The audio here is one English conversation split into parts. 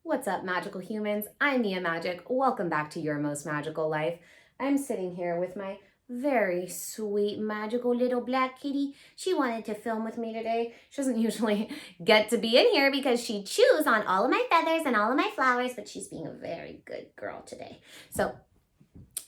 What's up, magical humans? I'm Mia Magic. Welcome back to Your Most Magical Life. I'm sitting here with my very sweet, magical little black kitty. She wanted to film with me today. She doesn't usually get to be in here because she chews on all of my feathers and all of my flowers, but she's being a very good girl today. So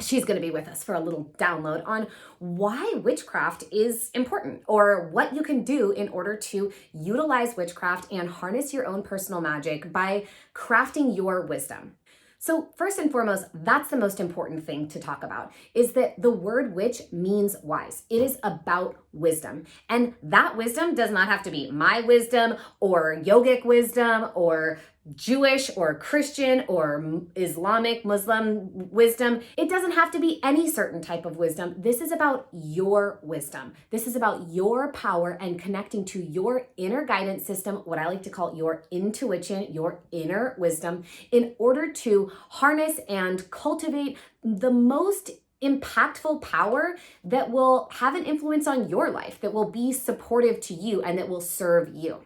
she's going to be with us for a little download on why witchcraft is important, or what you can do in order to utilize witchcraft and harness your own personal magic by crafting your wisdom. So first and foremost, that's the most important thing to talk about, is that the word witch means wise. It is about wisdom. And that wisdom does not have to be my wisdom or yogic wisdom or Jewish or Christian or Islamic, Muslim wisdom. It doesn't have to be any certain type of wisdom. This is about your wisdom. This is about your power and connecting to your inner guidance system, what I like to call your intuition, your inner wisdom, in order to harness and cultivate the most impactful power that will have an influence on your life, that will be supportive to you and that will serve you.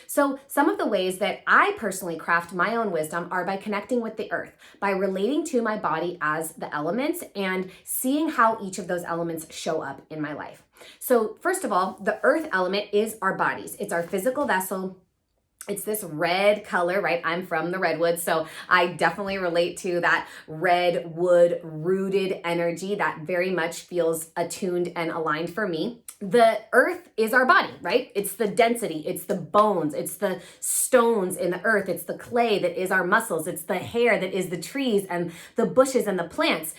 So some of the ways that I personally craft my own wisdom are by connecting with the earth, by relating to my body as the elements and seeing how each of those elements show up in my life. So first of all, the earth element is our bodies. It's our physical vessel. It's this red color, right? I'm from the redwood, so I definitely relate to that redwood rooted energy that very much feels attuned and aligned for me. The earth is our body, right? It's the density, it's the bones, it's the stones in the earth, it's the clay that is our muscles, it's the hair that is the trees and the bushes and the plants.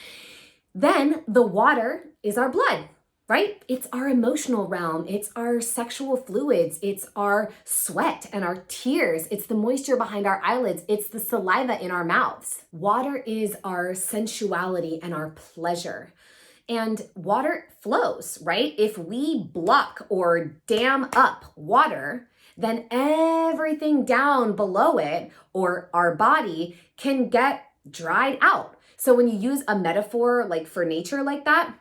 Then the water is our blood, right? It's our emotional realm. It's our sexual fluids. It's our sweat and our tears. It's the moisture behind our eyelids. It's the saliva in our mouths. Water is our sensuality and our pleasure. And water flows, right? If we block or dam up water, then everything down below it or our body can get dried out. So when you use a metaphor like for nature like that,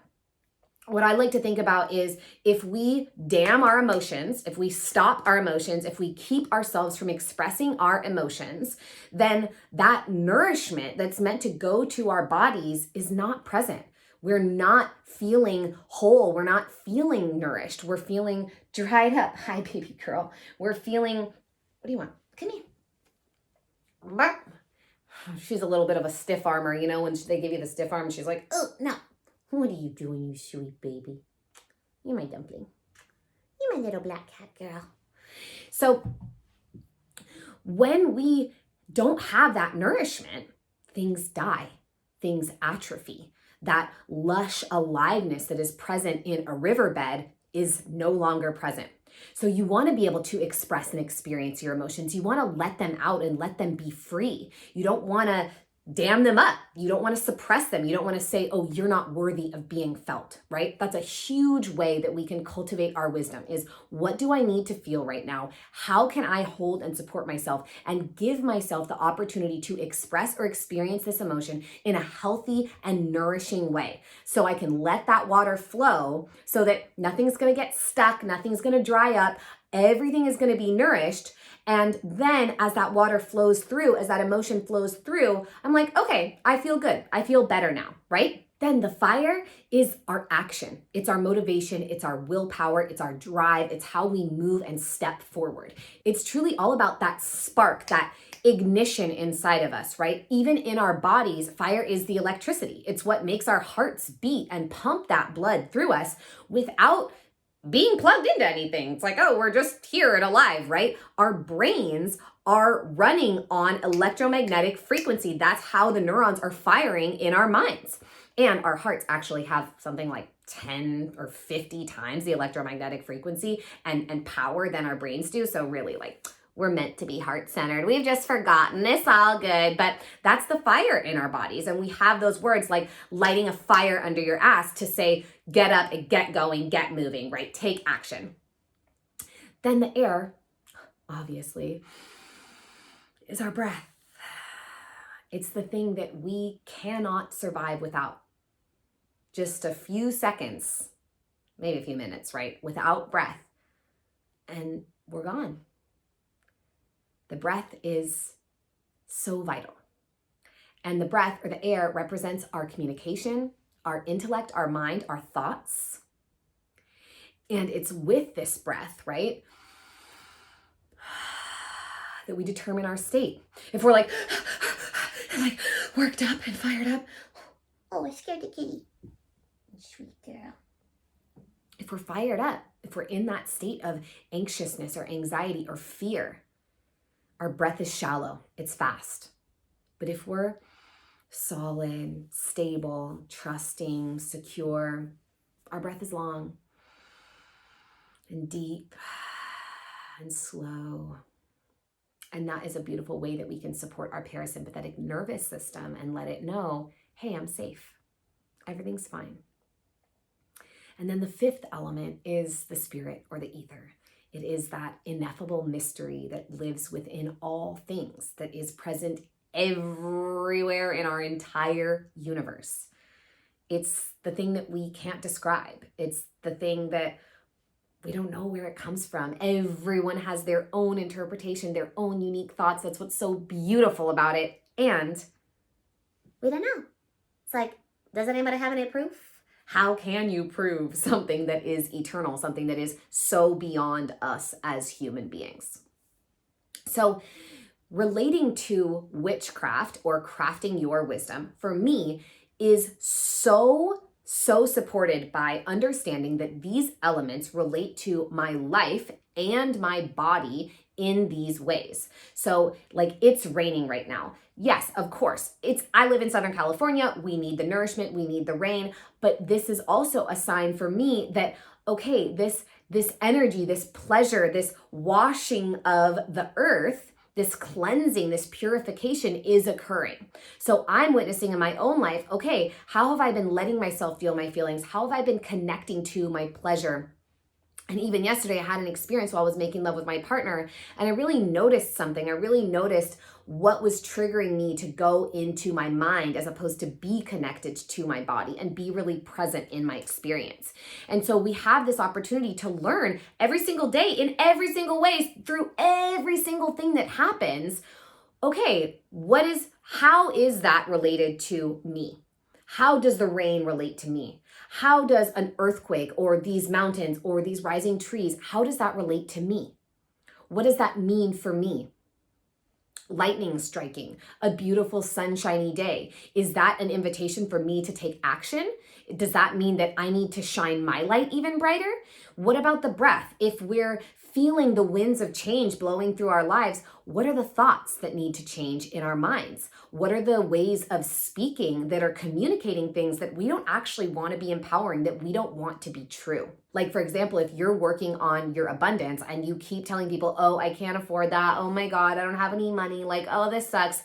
what I like to think about is if we dam our emotions, if we stop our emotions, if we keep ourselves from expressing our emotions, then that nourishment that's meant to go to our bodies is not present. We're not feeling whole. We're not feeling nourished. We're feeling dried up. Hi, baby girl. We're feeling, what do you want? Come here. She's a little bit of a stiff armor, you know, when they give you the stiff arm, she's like, oh, no. What are you doing, you sweet baby? You're my dumpling. You're my little black cat girl. So when we don't have that nourishment, things die, things atrophy. That lush aliveness that is present in a riverbed is no longer present. So you want to be able to express and experience your emotions. You want to let them out and let them be free. You don't want to dam them up. You don't want to suppress them. You don't want to say, oh, you're not worthy of being felt, right? That's a huge way that we can cultivate our wisdom is, what do I need to feel right now? How can I hold and support myself and give myself the opportunity to express or experience this emotion in a healthy and nourishing way? So I can let that water flow so that nothing's going to get stuck, nothing's going to dry up, everything is going to be nourished. And then as that water flows through, as that emotion flows through, I'm like, okay, I feel good. I feel better now, right? Then the fire is our action. It's our motivation. It's our willpower. It's our drive. It's how we move and step forward. It's truly all about that spark, that ignition inside of us, right? Even in our bodies, fire is the electricity. It's what makes our hearts beat and pump that blood through us without being plugged into anything. It's like, oh, we're just here and alive, right? Our brains are running on electromagnetic frequency. That's how the neurons are firing in our minds. And our hearts actually have something like 10 or 50 times the electromagnetic frequency and power than our brains do. So really, like, we're meant to be heart-centered. We've just forgotten. It's all good. But that's the fire in our bodies. And we have those words like lighting a fire under your ass to say, get up and get going, get moving, right? Take action. Then the air, obviously, is our breath. It's the thing that we cannot survive without. Just a few seconds, maybe a few minutes, right? Without breath, and we're gone. The breath is So vital. And the breath or the air represents our communication, our intellect, our mind, our thoughts. And it's with this breath, right, that we determine our state. If we're like worked up and fired up, oh, I scared the kitty. Sweet girl. If we're fired up, if we're in that state of anxiousness or anxiety or fear, our breath is shallow, it's fast. But if we're solid, stable, trusting, secure, our breath is long and deep and slow. And that is a beautiful way that we can support our parasympathetic nervous system and let it know, hey, I'm safe. Everything's fine. And then the fifth element is the spirit or the ether. It is that ineffable mystery that lives within all things, that is present everywhere in our entire universe. It's the thing that we can't describe. It's the thing that we don't know where it comes from. Everyone has their own interpretation, their own unique thoughts. That's what's so beautiful about it. And we don't know. It's like, does anybody have any proof? How can you prove something that is eternal, something that is so beyond us as human beings? So relating to witchcraft or crafting your wisdom, for me, is so supported by understanding that these elements relate to my life and my body in these ways. So like, it's raining right now. Yes, of course. I live in Southern California. We need the nourishment, we need the rain, but this is also a sign for me that, okay, this energy, this pleasure, this washing of the earth, this cleansing, this purification is occurring. So I'm witnessing in my own life, okay, how have I been letting myself feel my feelings? How have I been connecting to my pleasure? And even yesterday, I had an experience while I was making love with my partner, and I really noticed something. I really noticed what was triggering me to go into my mind as opposed to be connected to my body and be really present in my experience. And so we have this opportunity to learn every single day in every single way through every single thing that happens. Okay, how is that related to me? How does the rain relate to me? How does an earthquake or these mountains or these rising trees, how does that relate to me? What does that mean for me? Lightning striking, a beautiful sunshiny day. Is that an invitation for me to take action? Does that mean that I need to shine my light even brighter? What about the breath? If we're feeling the winds of change blowing through our lives, what are the thoughts that need to change in our minds? What are the ways of speaking that are communicating things that we don't actually want to be empowering, that we don't want to be true? Like, for example, if you're working on your abundance and you keep telling people, oh, I can't afford that. Oh my God, I don't have any money. Like, oh, this sucks.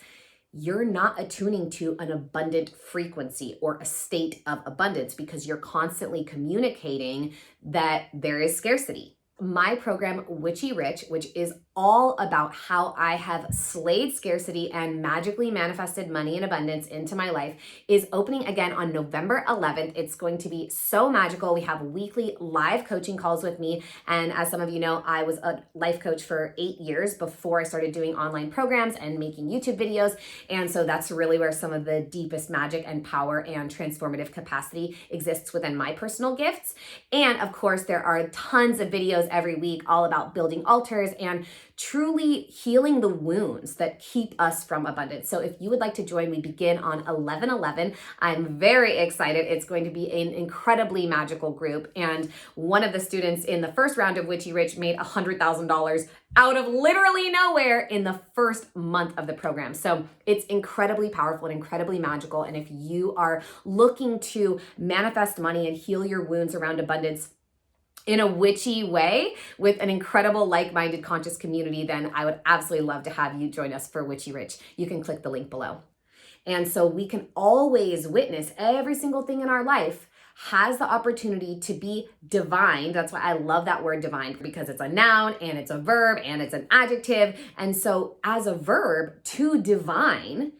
You're not attuning to an abundant frequency or a state of abundance because you're constantly communicating that there is scarcity. My program, Witchy Rich, which is all about how I have slayed scarcity and magically manifested money and abundance into my life, is opening again on November 11th. It's going to be so magical. We have weekly live coaching calls with me. And as some of you know, I was a life coach for 8 years before I started doing online programs and making YouTube videos. And so that's really where some of the deepest magic and power and transformative capacity exists within my personal gifts. And of course, there are tons of videos every week all about building altars and truly healing the wounds that keep us from abundance. So if you would like to join, we begin on 11/11. I'm very excited. It's going to be an incredibly magical group. And one of the students in the first round of Witchy Rich made $100,000 out of literally nowhere in the first month of the program. So it's incredibly powerful and incredibly magical. And if you are looking to manifest money and heal your wounds around abundance in a witchy way with an incredible like-minded conscious community, then I would absolutely love to have you join us for Witchy Rich. You can click the link below. And so we can always witness every single thing in our life has the opportunity to be divine. That's why I love that word divine, because it's a noun and it's a verb and it's an adjective. And so as a verb, to divine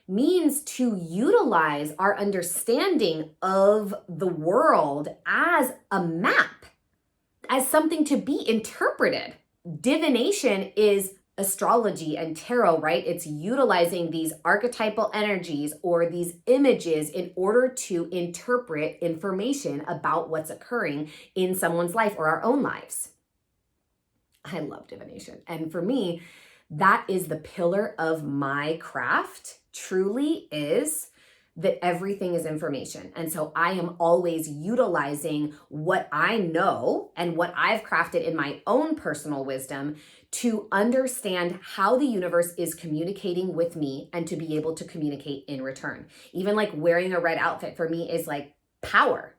means to utilize our understanding of the world as a map, as something to be interpreted. Divination is astrology and tarot, right? It's utilizing these archetypal energies or these images in order to interpret information about what's occurring in someone's life or our own lives. I love divination. And for me, that is the pillar of my craft, truly is that everything is information. And so I am always utilizing what I know and what I've crafted in my own personal wisdom to understand how the universe is communicating with me and to be able to communicate in return. Even like wearing a red outfit for me is like power.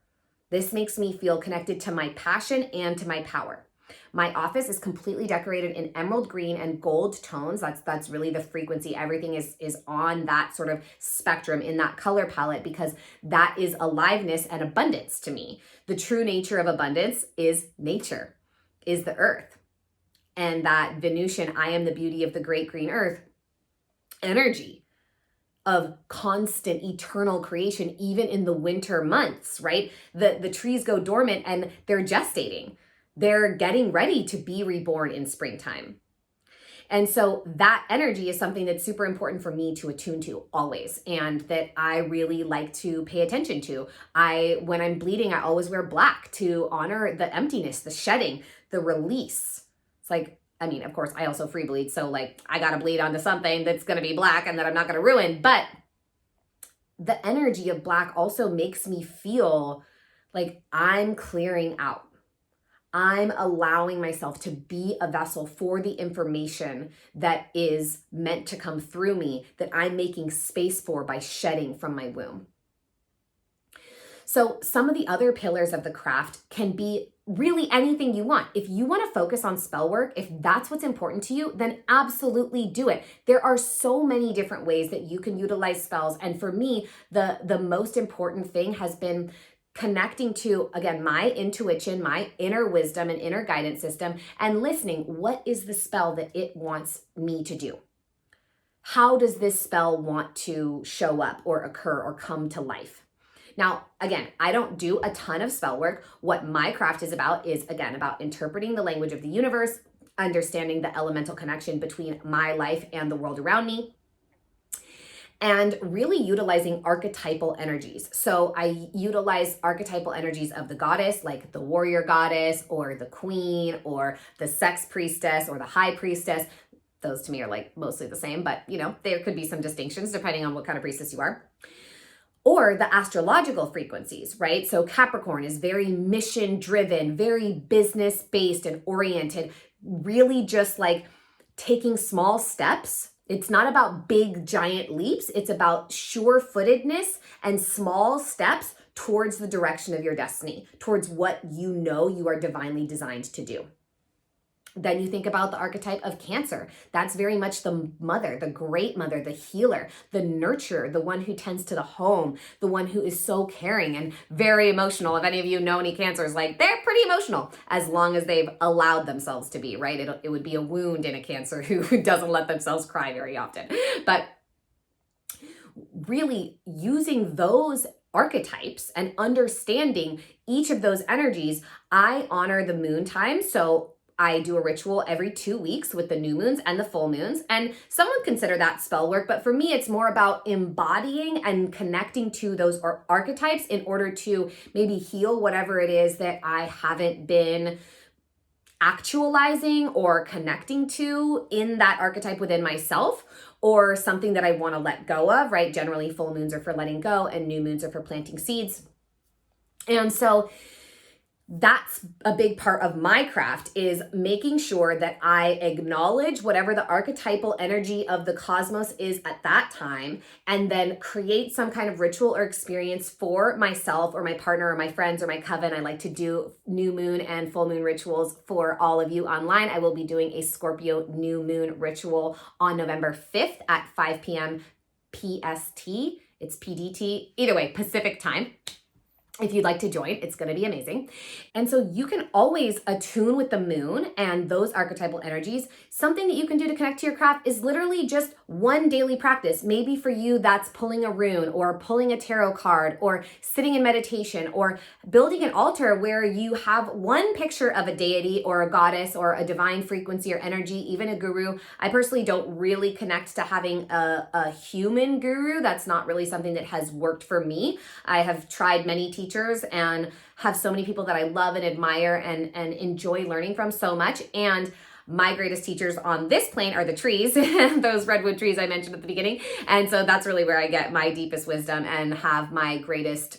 This makes me feel connected to my passion and to my power. My office is completely decorated in emerald green and gold tones. That's really the frequency. Everything is on that sort of spectrum in that color palette because that is aliveness and abundance to me. The true nature of abundance is nature, is the earth. And that Venusian, I am the beauty of the great green earth energy of constant eternal creation, even in the winter months, right? The trees go dormant and they're gestating. They're getting ready to be reborn in springtime. And so that energy is something that's super important for me to attune to always, and that I really like to pay attention to. When I'm bleeding, I always wear black to honor the emptiness, the shedding, the release. It's like, I mean, of course, I also free bleed. So like, I got to bleed onto something that's going to be black and that I'm not going to ruin. But the energy of black also makes me feel like I'm clearing out. I'm allowing myself to be a vessel for the information that is meant to come through me, that I'm making space for by shedding from my womb. So some of the other pillars of the craft can be really anything you want. If you want to focus on spell work, if that's what's important to you, then absolutely do it. There are so many different ways that you can utilize spells. And for me, the most important thing has been connecting to, again, my intuition, my inner wisdom and inner guidance system, and listening. What is the spell that it wants me to do? How does this spell want to show up or occur or come to life? Now, again, I don't do a ton of spell work. What my craft is, again, about interpreting the language of the universe, understanding the elemental connection between my life and the world around me, and really utilizing archetypal energies. So I utilize archetypal energies of the goddess, like the warrior goddess or the queen or the sex priestess or the high priestess. Those to me are like mostly the same, but there could be some distinctions depending on what kind of priestess you are. Or the astrological frequencies, right? So Capricorn is very mission driven, very business based and oriented, really just like taking small steps. It's not about big giant leaps. It's about sure-footedness and small steps towards the direction of your destiny, towards what you know you are divinely designed to do. Then you think about the archetype of Cancer. That's very much the mother, the great mother, the healer, the nurturer, the one who tends to the home, the one who is so caring and very emotional. If any of you know any Cancers, like they're pretty emotional as long as they've allowed themselves to be, right? It would be a wound in a Cancer who doesn't let themselves cry very often. But really using those archetypes and understanding each of those energies, I honor the moon time. So I do a ritual every 2 weeks with the new moons and the full moons. And some would consider that spell work, but for me, it's more about embodying and connecting to those archetypes in order to maybe heal whatever it is that I haven't been actualizing or connecting to in that archetype within myself, or something that I want to let go of, right? Generally, full moons are for letting go and new moons are for planting seeds. And so that's a big part of my craft, is making sure that I acknowledge whatever the archetypal energy of the cosmos is at that time, and then create some kind of ritual or experience for myself or my partner or my friends or my coven. I like to do new moon and full moon rituals for all of you online. I will be doing a Scorpio new moon ritual on November 5th at 5 p.m. PST. It's PDT. Either way, Pacific time. if you'd like to join, it's going to be amazing. And so you can always attune with the moon and those archetypal energies. Something that you can do to connect to your craft is literally just one daily practice. Maybe for you, that's pulling a rune or pulling a tarot card or sitting in meditation or building an altar where you have one picture of a deity or a goddess or a divine frequency or energy, even a guru. I personally don't really connect to having a human guru. That's not really something that has worked for me. I have tried many teachers and have so many people that I love and admire and enjoy learning from so much. And my greatest teachers on this plane are the trees, those redwood trees I mentioned at the beginning. And so that's really where I get my deepest wisdom and have my greatest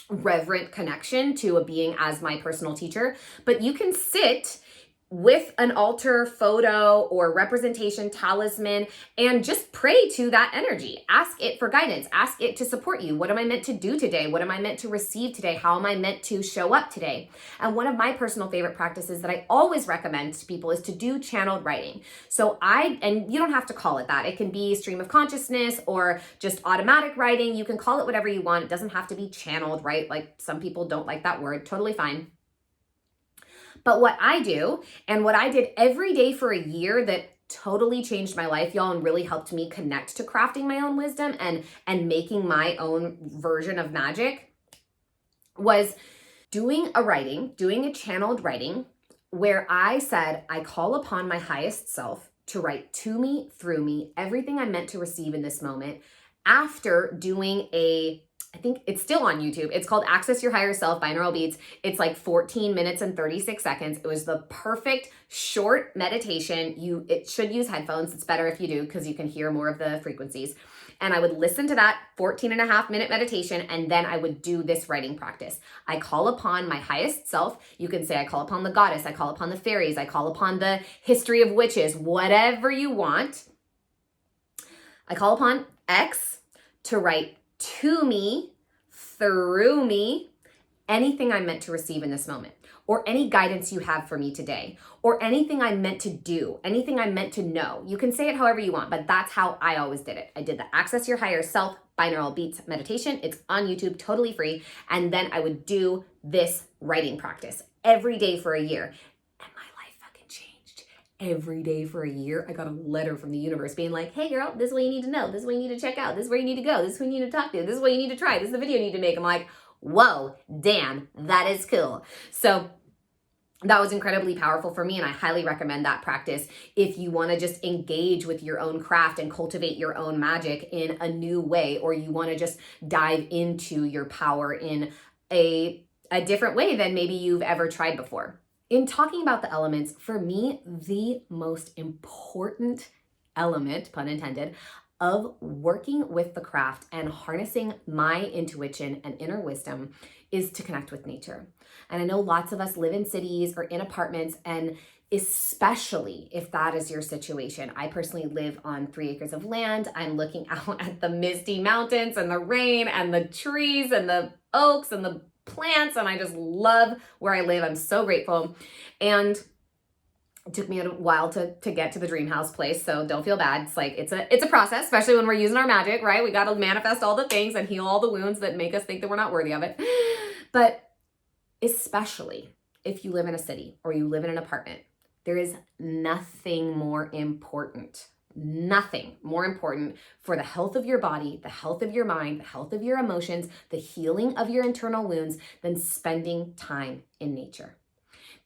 reverent connection to a being as my personal teacher. But you can sit with an altar photo or representation talisman and just pray to that energy. Ask it for guidance. Ask it to support you. What am I meant to do today? What am I meant to receive today? How am I meant to show up today? And one of my personal favorite practices that I always recommend to people is to do channeled writing. So and you don't have to call it that. It can be stream of consciousness or just automatic writing. You can call it whatever you want. It doesn't have to be channeled, right? Like some people don't like that word. Totally fine. But what I do and what I did every day for a year that totally changed my life, y'all, and really helped me connect to crafting my own wisdom and making my own version of magic was doing a channeled writing where I said, I call upon my highest self to write to me, through me, everything I'm meant to receive in this moment after doing I think it's still on YouTube. It's called Access Your Higher Self, Binaural Beats. It's like 14 minutes and 36 seconds. It was the perfect short meditation. It should use headphones. It's better if you do because you can hear more of the frequencies. And I would listen to that 14.5-minute meditation, and then I would do this writing practice. I call upon my highest self. You can say I call upon the goddess, I call upon the fairies, I call upon the history of witches, whatever you want. I call upon X to write to me, through me, anything I'm meant to receive in this moment, or any guidance you have for me today, or anything I'm meant to do, anything I'm meant to know. You can say it however you want, but that's how I always did it. I did the Access Your Higher Self Binaural Beats meditation. It's on YouTube, totally free. And then I would do this writing practice every day for a year. Every day for a year, I got a letter from the universe being like, hey girl, this is what you need to know. This is what you need to check out. This is where you need to go. This is who you need to talk to. This is what you need to try. This is the video you need to make. I'm like, whoa, damn, that is cool. So that was incredibly powerful for me, and I highly recommend that practice if you want to just engage with your own craft and cultivate your own magic in a new way, or you want to just dive into your power in a different way than maybe you've ever tried before. In talking about the elements, for me, the most important element, pun intended, of working with the craft and harnessing my intuition and inner wisdom is to connect with nature. And I know lots of us live in cities or in apartments, and especially if that is your situation. I personally live on 3 acres of land. I'm looking out at the misty mountains and the rain and the trees and the oaks and the plants, and I just love where I live. I'm so grateful. And it took me a while to get to the dream house place, so don't feel bad. It's like it's a process, especially when we're using our magic, right? We got to manifest all the things and heal all the wounds that make us think that we're not worthy of it. But especially if you live in a city or you live in an apartment, there is nothing more important for the health of your body, the health of your mind, the health of your emotions, the healing of your internal wounds than spending time in nature.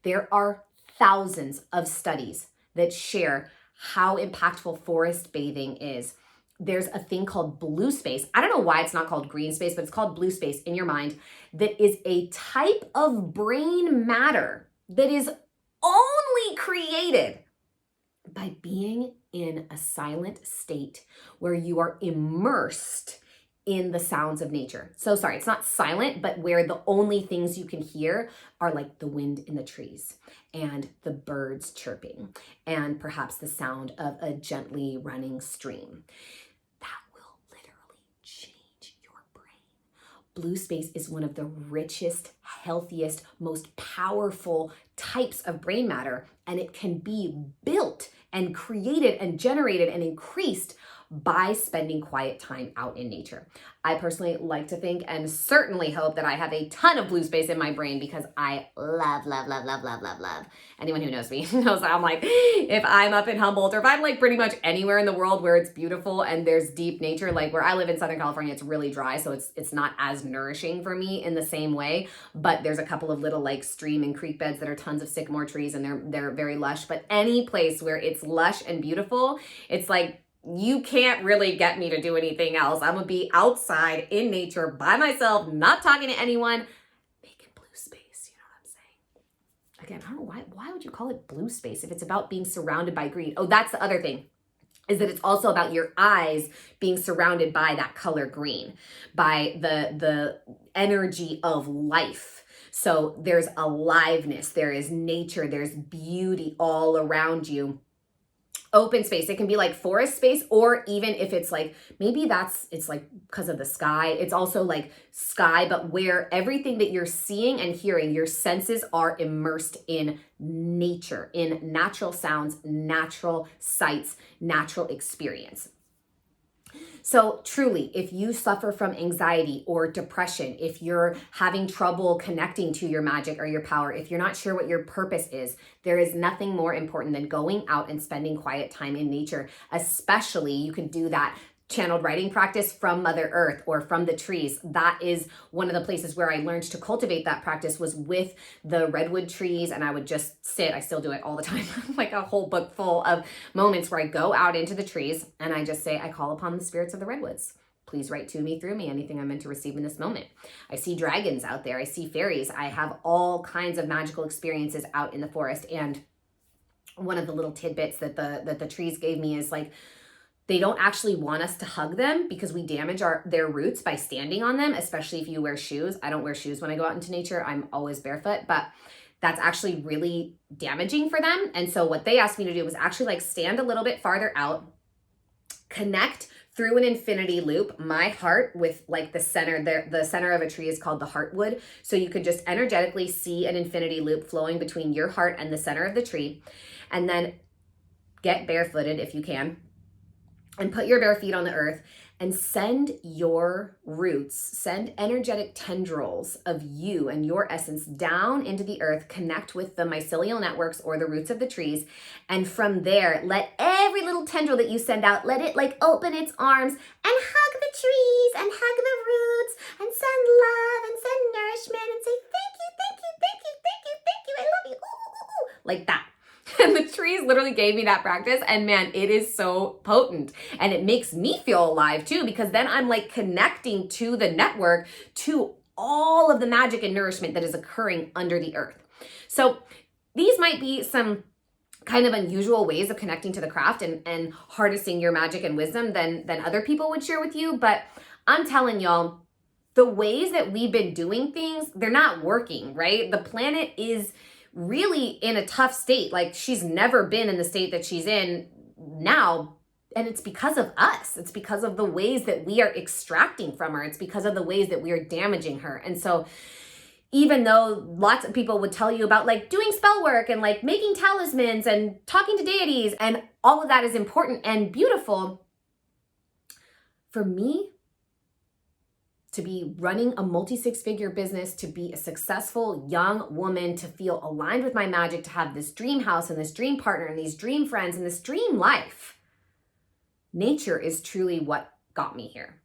There are thousands of studies that share how impactful forest bathing is. There's a thing called blue space. I don't know why it's not called green space, but it's called blue space in your mind that is a type of brain matter that is only created by being in a silent state where you are immersed in the sounds of nature. So sorry, it's not silent, but where the only things you can hear are like the wind in the trees and the birds chirping and perhaps the sound of a gently running stream. That will literally change your brain. Blue space is one of the richest, healthiest, most powerful types of brain matter, and it can be built and created and generated and increased by spending quiet time out in nature. I personally like to think and certainly hope that I have a ton of blue space in my brain because I love, love, love, love, love, love, love. Anyone who knows me knows I'm like, if I'm up in Humboldt or if I'm like pretty much anywhere in the world where it's beautiful and there's deep nature, like where I live in Southern California, it's really dry. So it's not as nourishing for me in the same way, but there's a couple of little like stream and creek beds that are tons of sycamore trees and they're very lush. But any place where it's lush and beautiful, it's like, you can't really get me to do anything else. I'm gonna be outside in nature by myself, not talking to anyone, making blue space. You know what I'm saying? Again, I don't know why would you call it blue space if it's about being surrounded by green? Oh, that's the other thing, is that it's also about your eyes being surrounded by that color green, by the energy of life. So there's aliveness, there is nature, there's beauty all around you. Open space. It can be like forest space, or even if it's like, maybe it's like because of the sky. It's also like sky, but where everything that you're seeing and hearing, your senses are immersed in nature, in natural sounds, natural sights, natural experience. So truly, if you suffer from anxiety or depression, if you're having trouble connecting to your magic or your power, if you're not sure what your purpose is, there is nothing more important than going out and spending quiet time in nature. Especially, you can do that channeled writing practice from Mother Earth or from the trees. That is one of the places where I learned to cultivate that practice, was with the redwood trees. And I would just sit, I still do it all the time, like a whole book full of moments where I go out into the trees and I just say, I call upon the spirits of the redwoods. Please write to me, through me, anything I'm meant to receive in this moment. I see dragons out there. I see fairies. I have all kinds of magical experiences out in the forest. And one of the little tidbits that the trees gave me is like, they don't actually want us to hug them because we damage their roots by standing on them, especially if you wear shoes. I don't wear shoes when I go out into nature. I'm always barefoot, but that's actually really damaging for them. And so what they asked me to do was actually like stand a little bit farther out, connect through an infinity loop, my heart with like the center there. The center of a tree is called the heartwood. So you could just energetically see an infinity loop flowing between your heart and the center of the tree. And then get barefooted if you can, and put your bare feet on the earth and send your roots, send energetic tendrils of you and your essence down into the earth, connect with the mycelial networks or the roots of the trees. And from there, let every little tendril that you send out, let it like open its arms and hug the trees and hug the roots and send love and send nourishment and say, thank you, thank you, thank you, thank you, thank you, I love you, ooh, like that. And the trees literally gave me that practice, and man, it is so potent. And it makes me feel alive too, because then I'm like connecting to the network, to all of the magic and nourishment that is occurring under the earth. So these might be some kind of unusual ways of connecting to the craft and harnessing your magic and wisdom than other people would share with you. But I'm telling y'all, the ways that we've been doing things, they're not working, right? The planet is really in a tough state. Like, she's never been in the state that she's in now. And it's because of us. It's because of the ways that we are extracting from her. It's because of the ways that we are damaging her. And so even though lots of people would tell you about like doing spell work and like making talismans and talking to deities, and all of that is important and beautiful, for me, to be running a multi-six-figure business, to be a successful young woman, to feel aligned with my magic, to have this dream house and this dream partner and these dream friends and this dream life, nature is truly what got me here.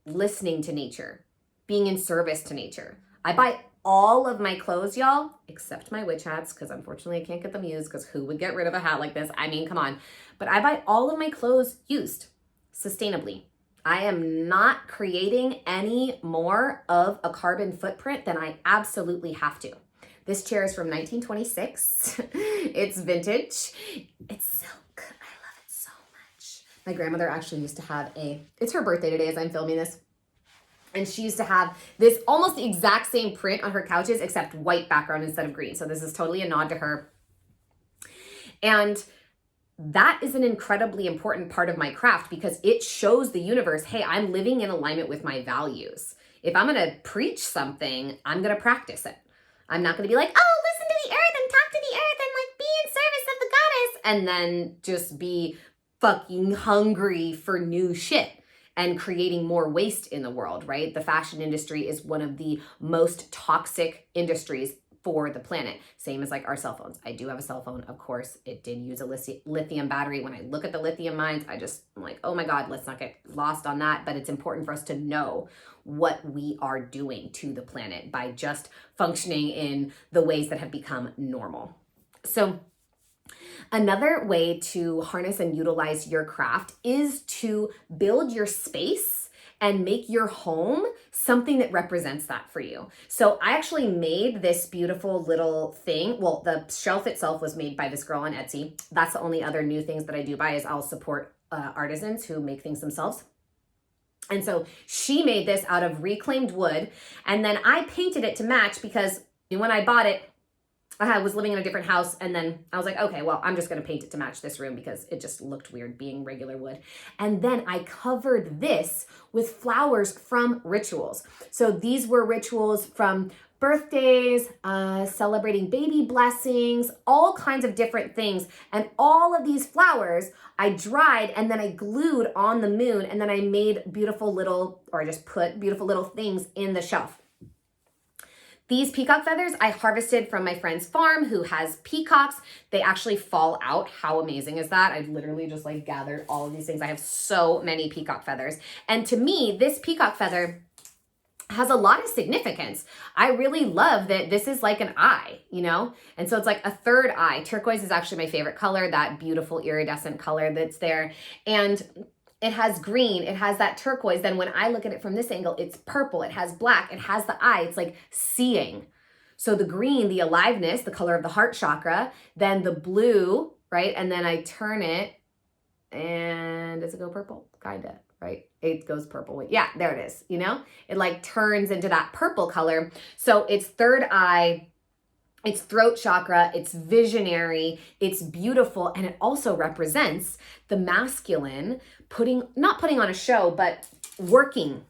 Listening to nature, being in service to nature. I buy all of my clothes, y'all, except my witch hats, because unfortunately I can't get them used, because who would get rid of a hat like this? I mean, come on. But I buy all of my clothes used sustainably. I am not creating any more of a carbon footprint than I absolutely have to. This chair is from 1926. It's vintage. It's silk. I love it so much. My grandmother actually used to have it's her birthday today as I'm filming this. And she used to have this almost the exact same print on her couches, except white background instead of green. So this is totally a nod to her. And that is an incredibly important part of my craft, because it shows the universe, hey, I'm living in alignment with my values. If I'm going to preach something, I'm going to practice it. I'm not going to be like, oh, listen to the earth and talk to the earth and like be in service of the goddess, and then just be fucking hungry for new shit and creating more waste in the world, right? The fashion industry is one of the most toxic industries for the planet. Same as like our cell phones. I do have a cell phone, of course. It did use a lithium battery. When I look at the lithium mines, I'm like, oh my God, let's not get lost on that. But it's important for us to know what we are doing to the planet by just functioning in the ways that have become normal. So another way to harness and utilize your craft is to build your space and make your home something that represents that for you. So I actually made this beautiful little thing. Well, the shelf itself was made by this girl on Etsy. That's the only other new things that I do buy is I'll support artisans who make things themselves. And so she made this out of reclaimed wood. And then I painted it to match because when I bought it, I was living in a different house, and then I was like, okay, well, I'm just going to paint it to match this room because it just looked weird being regular wood. And then I covered this with flowers from rituals. So these were rituals from birthdays, celebrating baby blessings, all kinds of different things. And all of these flowers I dried and then I glued on the moon, and then I made beautiful little, or I just put beautiful little things in the shelf. These peacock feathers I harvested from my friend's farm who has peacocks. They actually fall out. How amazing is that? I've literally just like gathered all of these things. I have so many peacock feathers. And to me, this peacock feather has a lot of significance. I really love that this is like an eye, you know? And so it's like a third eye. Turquoise is actually my favorite color, that beautiful iridescent color that's there. And it has green, it has that turquoise. Then when I look at it from this angle, it's purple, it has black, it has the eye, it's like seeing. So the green, the aliveness, the color of the heart chakra, then the blue, right? And then I turn it and does it go purple? Kinda, right? It goes purple. Yeah, there it is, you know? It like turns into that purple color. So it's third eye, it's throat chakra, it's visionary, it's beautiful, and it also represents the masculine not putting on a show, but working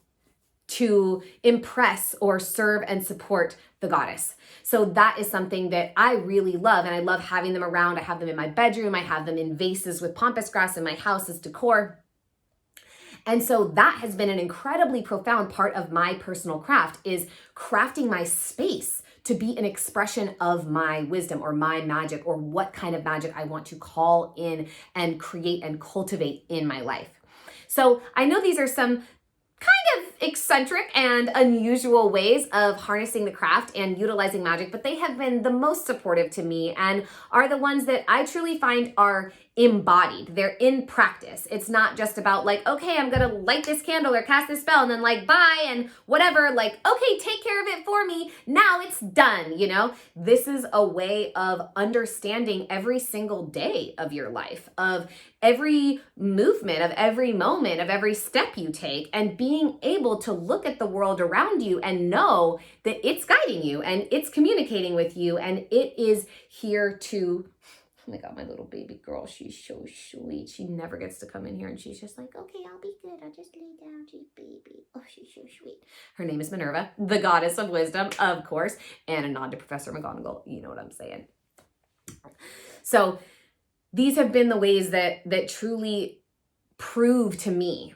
to impress or serve and support the goddess. So that is something that I really love, and I love having them around. I have them in my bedroom, I have them in vases with pampas grass in my house as decor. And so that has been an incredibly profound part of my personal craft, is crafting my space to be an expression of my wisdom or my magic, or what kind of magic I want to call in and create and cultivate in my life. So I know these are some kind of eccentric and unusual ways of harnessing the craft and utilizing magic, but they have been the most supportive to me and are the ones that I truly find are embodied. They're in practice. It's not just about like, okay, I'm gonna light this candle or cast this spell and then like bye and whatever, like, okay, take care of it for me. Now it's done, you know? This is a way of understanding every single day of your life, of every movement, of every moment, of every step you take, and being able to look at the world around you and know that it's guiding you and it's communicating with you and it is here to, oh my God, my little baby girl, she's so sweet. She never gets to come in here and she's just like, okay, I'll be good. I'll just lay down. She's baby. Oh, she's so sweet. Her name is Minerva, the goddess of wisdom, of course, and a nod to Professor McGonagall. You know what I'm saying. So these have been the ways that truly prove to me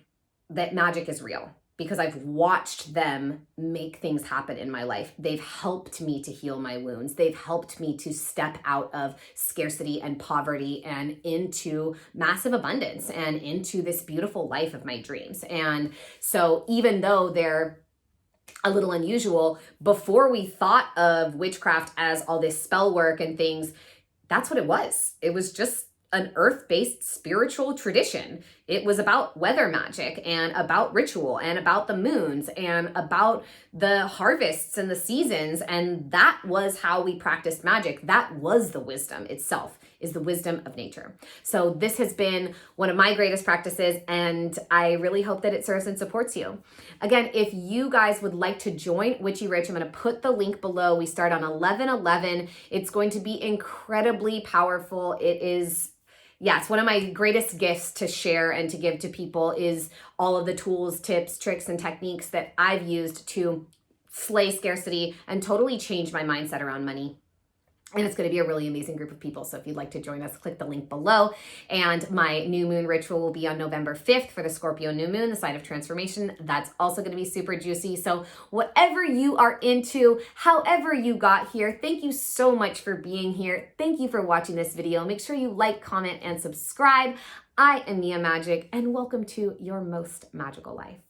that magic is real, because I've watched them make things happen in my life. They've helped me to heal my wounds. They've helped me to step out of scarcity and poverty and into massive abundance and into this beautiful life of my dreams. And so even though they're a little unusual, before we thought of witchcraft as all this spell work and things, that's what it was. It was just an earth-based spiritual tradition. It was about weather magic and about ritual and about the moons and about the harvests and the seasons. And that was how we practiced magic. That was the wisdom itself, is the wisdom of nature. So this has been one of my greatest practices, and I really hope that it serves and supports you. Again, if you guys would like to join Witchy Rich, I'm going to put the link below. We start on 11/11. It's going to be incredibly powerful. It is, yeah, it's one of my greatest gifts to share and to give to people, is all of the tools, tips, tricks, and techniques that I've used to slay scarcity and totally change my mindset around money. And it's going to be a really amazing group of people. So if you'd like to join us, click the link below. And my new moon ritual will be on November 5th for the Scorpio new moon, the sign of transformation. That's also going to be super juicy. So whatever you are into, however you got here, thank you so much for being here. Thank you for watching this video. Make sure you like, comment, and subscribe. I am Mia Magic, and welcome to Your Most Magical Life.